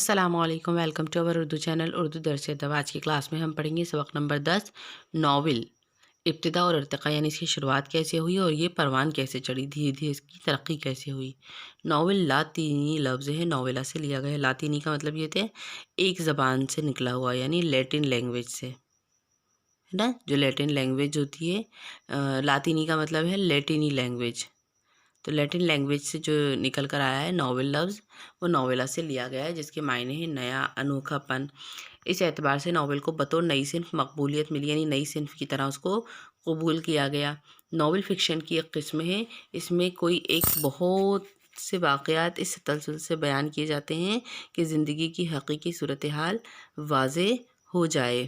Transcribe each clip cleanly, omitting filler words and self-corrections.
अस्सलाम वालेकुम, welcome to our Urdu channel Urdu Dars Adab. आज की क्लास में हम पढ़ेंगे सबक नंबर 10 नावल इब्तिदा और irtiqa यानी इसकी शुरुआत कैसे हुई और ये परवान कैसे चढ़ी, धीरे धीरे इसकी तरक्की कैसे हुई। नावल लातीनी लफ्ज़ है, नावेला से लिया गया है। लातीनी का मतलब ये थे एक ज़बान से निकला हुआ, यानी लैटिन लैंग्वेज से, है ना। जो लैटिन लैंग्वेज होती है, लातीनी का मतलब है लैटिनी लैंग्वेज। तो लैटिन लैंग्वेज से जो निकल कर आया है नावल लफ्ज़, वो नावेला से लिया गया है, जिसके मायने हैं नया, अनोखापन। इस एतबार से नावल को बतौर नई सिन्फ मकबूलियत मिली, यानी नई सिन्फ की तरह उसको कबूल किया गया। नावल फ़िक्शन की एक किस्म है। इसमें कोई एक बहुत से वाक़यात इस तसलसल से बयान किए जाते हैं कि ज़िंदगी की हकीकी सूरत हाल वाज़े हो जाए,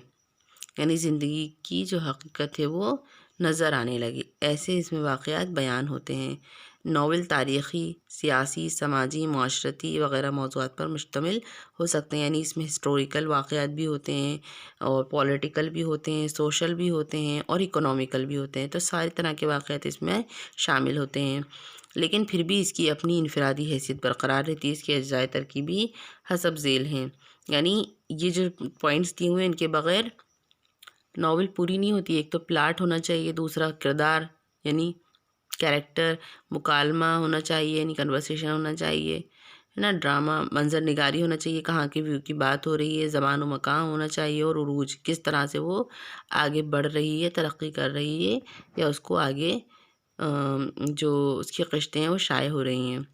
यानी ज़िंदगी की जो हकीकत है वो नज़र आने लगी। ऐसे इसमें वाक़यात बयान होते हैं। नावल तारीख़ी, सियासी, समाजी, माशरती वग़ैरह मौज़ूआत पर मुश्तमिल हो सकते हैं, यानी इसमें हिस्टोरिकल वाक़यात भी होते हैं और पॉलिटिकल भी होते हैं, सोशल भी होते हैं और इकोनॉमिकल भी होते हैं। तो सारी तरह के वाक़यात इसमें शामिल होते हैं, लेकिन फिर भी इसकी अपनी इनफरादी हैसियत बरक़रार रहती है। इसकी अज्जाए तरकीबी हसब ज़ेल हैं, यानी ये जो पॉइंट्स दिए हुए हैं इनके बग़ैर नावल पूरी नहीं होती। एक तो प्लाट होना चाहिए, दूसरा किरदार यानी कैरेक्टर, मुकालमा होना चाहिए यानी कन्वर्सेशन होना चाहिए, है ना। ड्रामा, मंजर निगारी होना चाहिए, कहाँ की व्यू की बात हो रही है, ज़मान व मकान होना चाहिए, और उरूज किस तरह से वो आगे बढ़ रही है, तरक्की कर रही है, या उसको आगे जो उसकी किश्तें हैं वो शाये हो रही हैं।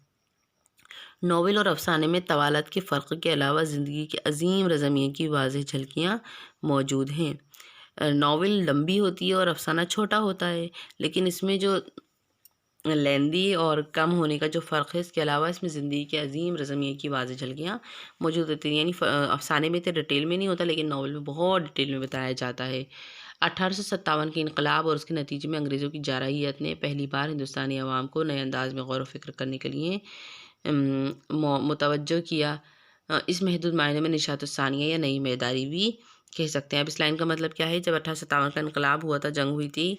नावल और अफसाने में तवालत के फ़र्क के अलावा ज़िंदगी के अजीम रज़मिये की वाज़ेह झलकियाँ मौजूद हैं। नावल लंबी होती है और अफसाना छोटा होता है, लेकिन इसमें जो लेंदी और कम होने का जो फ़र्क है, इसके अलावा इसमें ज़िंदगी के अजीम रज़मिये की वाज़ेह झलकियाँ मौजूद होती हैं। यानी अफसाने में तो डिटेल में नहीं होता, लेकिन नावल में बहुत डिटेल में बताया जाता है। 1857 के इनकलाब और उसके नतीजे में अंग्रेज़ों की जारहियत ने पहली बार हिंदुस्तानी अवाम को नए अंदाज़ में गौर व फ़िक्र करने के लिए मुतवज्जो किया। इस महदूद मायने में निशात-उस-सानिया या नई बेदारी भी कह सकते हैं। अब इस लाइन का मतलब क्या है, जब 1857 का इनकलाब हुआ था, जंग हुई थी,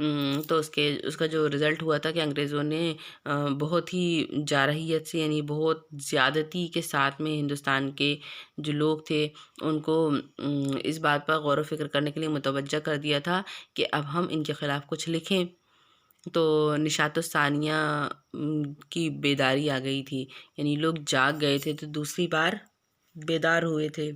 तो उसका जो रिज़ल्ट हुआ था कि अंग्रेज़ों ने बहुत ही जारहियत से, यानी बहुत ज़्यादती के साथ में हिंदुस्तान के जो लोग थे उनको इस बात पर गौर व फ़िक्र करने के लिए मुतवज्जा कर दिया था कि अब हम इनके ख़िलाफ़ कुछ लिखें। तो निशात-उस-सानिया की बेदारी आ गई थी, यानी लोग जाग गए थे, तो दूसरी बार बेदार हुए थे।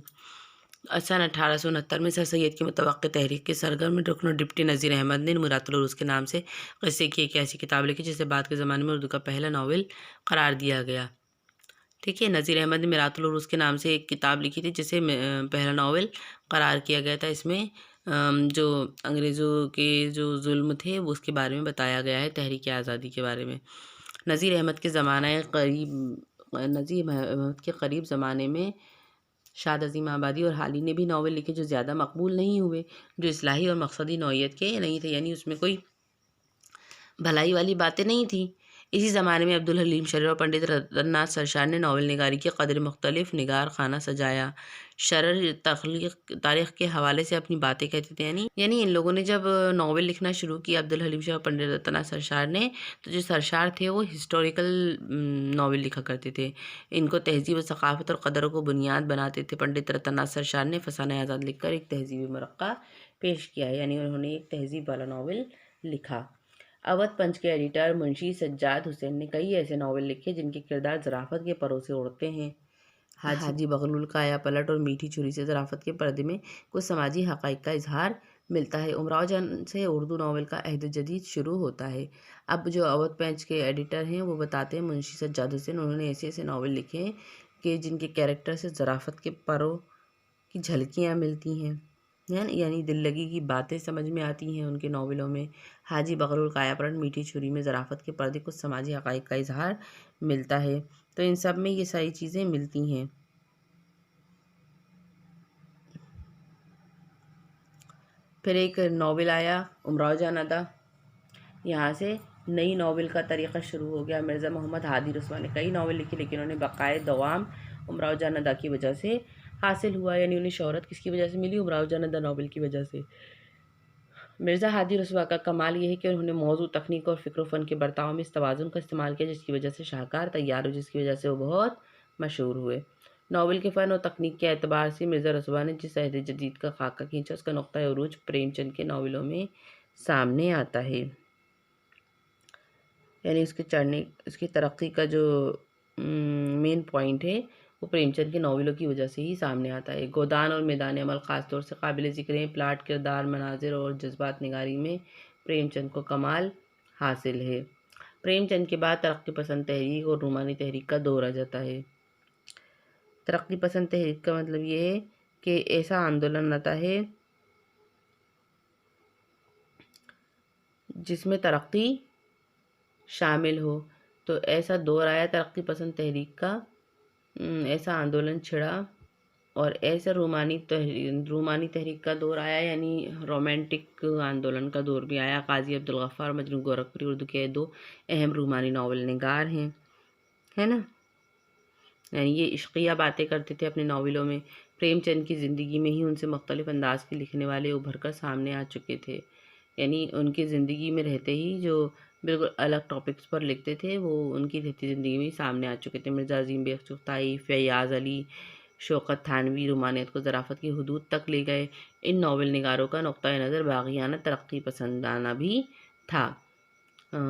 सन 1869 में सर सैयद की मुतवक्किल तहरीक के सरगर्म रुकन डिप्टी नज़ीर अहमद ने मुरातुल उरूज़ के नाम से क़िस्से की एक ऐसी किताब लिखी जिसे बाद के ज़माने में उर्दू का पहला नावल करार दिया गया। ठीक है, नज़ीर अहमद ने मुरातुल उरूज़ के नाम से एक किताब लिखी थी जिसे पहला नावल करार किया गया था। इसमें जो अंग्रेज़ों के जो जुल्म थे वो उसके बारे में बताया गया है, तहरीक आज़ादी के बारे में। नज़ीर अहमद के करीब ज़माने में शाद अज़ीम आबादी और हाली ने भी नावल लिखे जो ज़्यादा मकबूल नहीं हुए, जो इस्लाही और मकसदी नौइयत के नहीं थे, यानी उसमें कोई भलाई वाली बातें नहीं थी। इसी ज़माने में अब्दुल हलीम शरर और पंडित रतननाथ सरशार ने नावल निगारी के कदर मुख्तलिफ निगार खाना सजाया। शरर तारीख़ के हवाले से अपनी बातें कहते थे, यानी इन लोगों ने जब नावल लिखना शुरू किया, अब्दुल हलीम शरर और पंडित रतननाथ सरशार ने, तो जो सरशार थे वो हिस्टोरिकल नावल लिखा करते थे। इनको तहज़ीब व सक़ाफ़त और क़दरों को बुनियाद बनाते थे। पंडित रतननाथ सरशार ने फ़साना आज़ाद लिखकर एक तहज़ीबी मरक़्क़ा पेश किया है, यानी उन्होंने एक तहज़ीब वाला नावल लिखा। अवध पंच के एडिटर मुंशी सज्जाद हुसैन ने कई ऐसे नावल लिखे जिनके किरदार ज़राफ़त के परों से उड़ते हैं। हाजी बगलुल का आया पलट और मीठी छुरी से ज़राफ़त के पर्दे में कुछ समाजी हक़ाइक़ का इजहार मिलता है। उमराव जान से उर्दू नावल का अहद जदीद शुरू होता है। अब जो अवध पंच के एडिटर हैं वो बताते हैं, मुंशी सज्जाद हुसैन, उन्होंने ऐसे ऐसे नावल लिखे हैं कि जिनके कैरेक्टर से ज़राफ़त के परों की झलकियाँ मिलती हैं, यानी दिल लगी की बातें समझ में आती हैं उनके नावलों में। हाजी बगलुल कायापलट, मीठी छुरी में ज़राफ़त के पर्दे कुछ समाजी हक़ाइक़ का इजहार मिलता है। तो इन सब में ये सारी चीज़ें मिलती हैं। फिर एक नावल आया उमराव जान अदा, यहाँ से नई नावल का तरीक़ा शुरू हो गया। मिर्ज़ा मोहम्मद हादी रसवा ने कई नावल लिखे, लेकिन उन्हें बक़ाए दवाम उमराव जान अदा की वजह से हासिल हुआ, यानी उन्हें शोहरत किसकी वजह से मिली, उमराव जान अदा नावल की वजह से। मिर्ज़ा हादी रसवा का कमाल ये है कि उन्होंने मौज़ू, तकनीक और फ़िक्र फ़न के बर्ताव में इस तवाज़ुन का इस्तेमाल किया जिसकी वजह से शाहकार तैयार हुए, जिसकी वजह से वो बहुत मशहूर हुए। ناول کے فن اور تکنیک کے اعتبار سے مرزا رسوا نے جس عہد جدید کا خاکہ کھینچا اس کا نقطۂ عروج پریم چند کے ناولوں میں سامنے آتا ہے. یعنی اس کی ترقی کا جو مین پوائنٹ ہے وہ پریم چند کے ناولوں کی وجہ سے ہی سامنے آتا ہے. گودان اور میدان عمل خاص طور سے قابل ذکر ہیں. پلاٹ، کردار، مناظر اور جذبات نگاری میں پریم چند کو کمال حاصل ہے. پریم چند کے بعد ترقی پسند تحریک اور رومانی تحریک کا دور آ جاتا ہے. ترقی پسند تحریک کا مطلب یہ ہے کہ ایسا آندولن آتا ہے جس میں ترقی شامل ہو. تو ایسا دور آیا ترقی پسند تحریک کا، ایسا آندولن چھڑا اور ایسا رومانی تحریک کا دور آیا، یعنی رومانٹک آندولن کا دور بھی آیا. قاضی عبدالغفار اور مجنوں گورکھپوری اردو کے دو اہم رومانی ناول نگار ہیں، ہے نا. یعنی یہ عشقیہ باتیں کرتے تھے اپنے ناولوں میں. پریم چند کی زندگی میں ہی ان سے مختلف انداز کے لکھنے والے ابھر کر سامنے آ چکے تھے. یعنی ان کی زندگی میں رہتے ہی جو بالکل الگ ٹاپکس پر لکھتے تھے وہ ان کی رہتی زندگی میں ہی سامنے آ چکے تھے. مرزا عظیم بیگ چغتائی، فیاض علی، شوکت تھانوی رومانیت کو ظرافت کی حدود تک لے گئے. ان ناول نگاروں کا نقطۂ نظر باغیانہ، ترقی پسندانہ بھی تھا.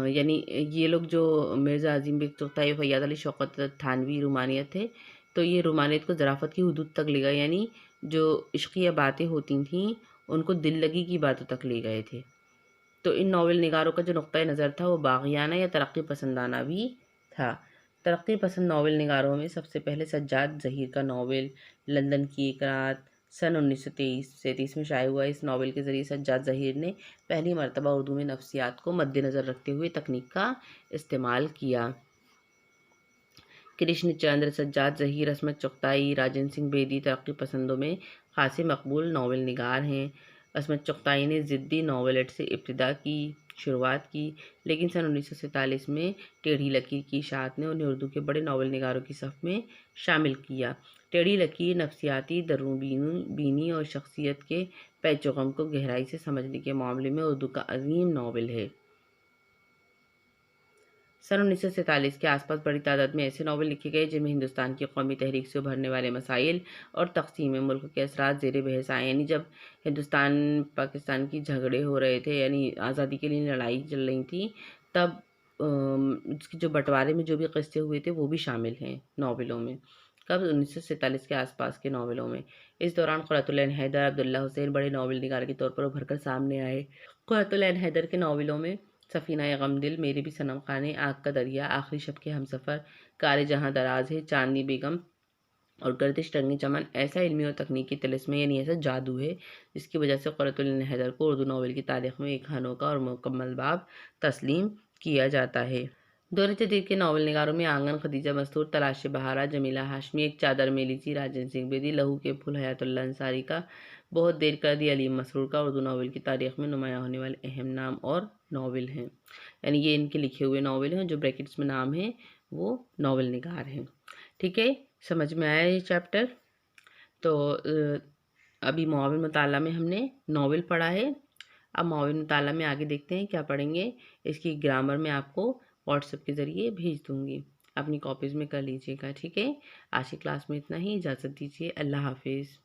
یعنی یہ لوگ جو مرزا عظیم بیگ چغتائی، فیاض علی، شوکت تھانوی رومانیت تھے تو یہ رومانیت کو ظرافت کی حدود تک لے گئے، یعنی جو عشقیہ باتیں ہوتی تھیں ان کو دل لگی کی باتوں تک لے گئے تھے. تو ان ناول نگاروں کا جو نقطۂ نظر تھا وہ باغیانہ یا ترقی پسندانہ بھی تھا. ترقی پسند ناول نگاروں میں سب سے پہلے سجاد ظہیر کا ناول لندن کی ایک رات سن 1937 میں شائع ہوا. اس ناول کے ذریعے سجاد ظہیر نے پہلی مرتبہ اردو میں نفسیات کو مد نظر رکھتے ہوئے تکنیک کا استعمال کیا. کرشن چندر، سجاد ظہیر، عصمت چغتائی، راجن سنگھ بیدی ترقی پسندوں میں خاصے مقبول ناول نگار ہیں. عصمت چغتائی نے ضدی ناولٹ سے ابتدا کی شروعات کی، لیکن سن 1947 میں ٹیڑھی لکیر کی اشاعت نے انہیں اردو کے بڑے ناول نگاروں کی صف میں شامل کیا. ٹیڑھی لکیر نفسیاتی درون بینی اور شخصیت کے پیچ و خم کو گہرائی سے سمجھنے کے معاملے میں اردو کا عظیم ناول ہے. سن 1947 کے آس پاس بڑی تعداد میں ایسے ناول لکھے گئے جن میں ہندوستان کی قومی تحریک سے ابھرنے والے مسائل اور تقسیم ملک کے اثرات زیر بحث آئے. یعنی جب ہندوستان پاکستان کی جھگڑے ہو رہے تھے، یعنی آزادی کے لیے لڑائی چل رہی تھی، تب اس کے جو بٹوارے میں جو بھی قصے ہوئے تھے وہ بھی شامل ہیں ناولوں میں. کب؟ 1947 کے آس پاس کے ناولوں میں. اس دوران قرۃ العین حیدر، عبداللہ حسین بڑے ناول نگار کے طور پر ابھر کر سامنے آئے. قرۃ العین حیدر کے ناولوں میں سفینہ غم دل، میرے بھی صنم خانے، آگ کا دریا، آخری شب کے ہمسفر، کار جہاں دراز ہے، چاندنی بیگم اور گردش رنگی چمن ایسا علمی اور تکنیکی طلسم، یعنی ایسا جادو ہے جس کی وجہ سے قرۃ العین حیدر کو اردو ناول کی تاریخ میں ایک انوکھا اور مکمل باب تسلیم کیا جاتا ہے. دور جدید کے ناول نگاروں میں آنگن، خدیجہ مستور، تلاش بہارا، جمیلہ ہاشمی، ایک چادر میں لیچی، راجن سنگھ بیدی، لہو کے پھول، حیات اللہ انصاری کا، بہت دیر کر دی، علیم مسرور کا اردو ناول کی تاریخ میں نمایاں ہونے والے اہم نام اور ناول ہیں. یعنی یہ ان کے لکھے ہوئے ناول ہیں، جو بریکٹس میں نام ہیں وہ ناول نگار ہیں. ٹھیک ہے، سمجھ میں آیا یہ چیپٹر؟ تو ابھی معاون مطالعہ میں ہم نے ناول پڑھا ہے. اب معاون مطالعہ میں آگے دیکھتے ہیں کیا پڑھیں گے. اس کی گرامر میں آپ کو واٹس ایپ کے ذریعے بھیج دوں گی، اپنی کاپیز میں کر لیجیے گا. ٹھیک ہے، آج کی کلاس میں اتنا ہی. اجازت دیجیے. اللہ حافظ.